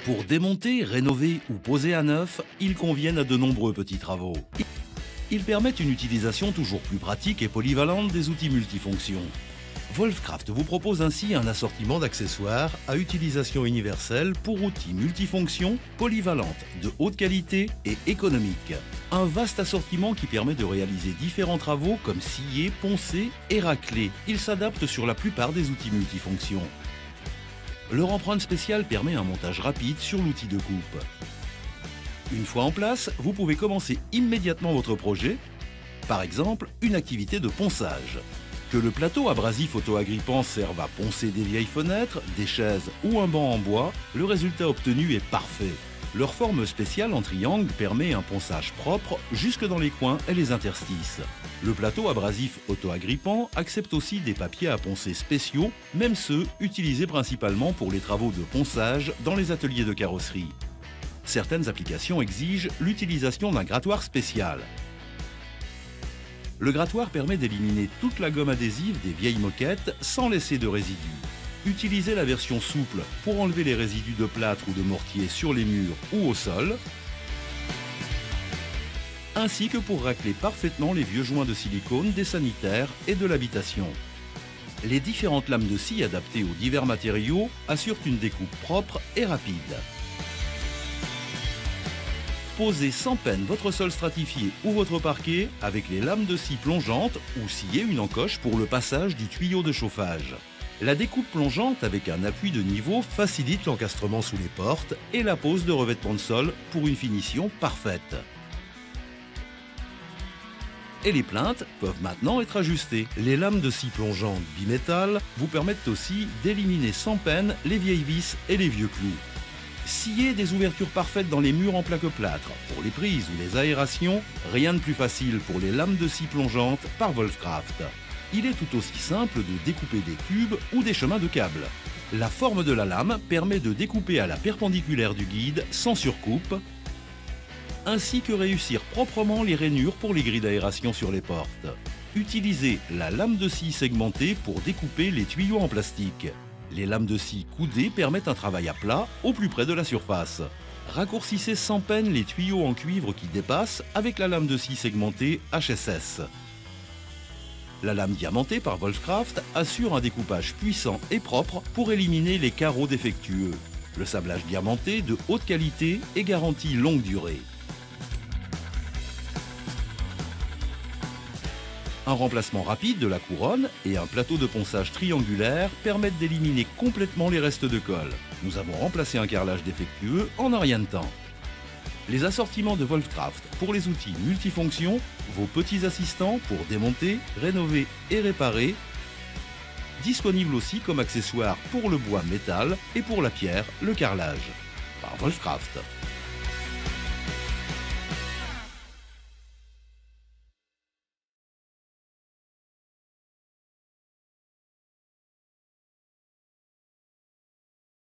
Pour démonter, rénover ou poser à neuf, ils conviennent à de nombreux petits travaux. Ils permettent une utilisation toujours plus pratique et polyvalente des outils multifonctions. Wolfcraft vous propose ainsi un assortiment d'accessoires à utilisation universelle pour outils multifonctions, polyvalentes, de haute qualité et économiques. Un vaste assortiment qui permet de réaliser différents travaux comme scier, poncer et racler. Il s'adapte sur la plupart des outils multifonctions. Leur empreinte spéciale permet un montage rapide sur l'outil de coupe. Une fois en place, vous pouvez commencer immédiatement votre projet, par exemple une activité de ponçage. Que le plateau abrasif auto-agrippant serve à poncer des vieilles fenêtres, des chaises ou un banc en bois, le résultat obtenu est parfait. Leur forme spéciale en triangle permet un ponçage propre jusque dans les coins et les interstices. Le plateau abrasif auto-agrippant accepte aussi des papiers à poncer spéciaux, même ceux utilisés principalement pour les travaux de ponçage dans les ateliers de carrosserie. Certaines applications exigent l'utilisation d'un grattoir spécial. Le grattoir permet d'éliminer toute la gomme adhésive des vieilles moquettes sans laisser de résidus. Utilisez la version souple pour enlever les résidus de plâtre ou de mortier sur les murs ou au sol, ainsi que pour racler parfaitement les vieux joints de silicone des sanitaires et de l'habitation. Les différentes lames de scie adaptées aux divers matériaux assurent une découpe propre et rapide. Posez sans peine votre sol stratifié ou votre parquet avec les lames de scie plongeantes ou sciez une encoche pour le passage du tuyau de chauffage. La découpe plongeante avec un appui de niveau facilite l'encastrement sous les portes et la pose de revêtement de sol pour une finition parfaite. Et les plinthes peuvent maintenant être ajustées. Les lames de scie plongeantes bimétal vous permettent aussi d'éliminer sans peine les vieilles vis et les vieux clous. Scier des ouvertures parfaites dans les murs en plaque-plâtre. Pour les prises ou les aérations, rien de plus facile pour les lames de scie plongeantes par Wolfcraft. Il est tout aussi simple de découper des cubes ou des chemins de câbles. La forme de la lame permet de découper à la perpendiculaire du guide sans surcoupe, ainsi que réussir proprement les rainures pour les grilles d'aération sur les portes. Utilisez la lame de scie segmentée pour découper les tuyaux en plastique. Les lames de scie coudées permettent un travail à plat au plus près de la surface. Raccourcissez sans peine les tuyaux en cuivre qui dépassent avec la lame de scie segmentée HSS. La lame diamantée par Wolfcraft assure un découpage puissant et propre pour éliminer les carreaux défectueux. Le sablage diamanté de haute qualité est garanti longue durée. Un remplacement rapide de la couronne et un plateau de ponçage triangulaire permettent d'éliminer complètement les restes de colle. Nous avons remplacé un carrelage défectueux en un rien de temps. Les assortiments de Wolfcraft pour les outils multifonctions, vos petits assistants pour démonter, rénover et réparer, disponibles aussi comme accessoires pour le bois métal et pour la pierre, le carrelage. Par Wolfcraft.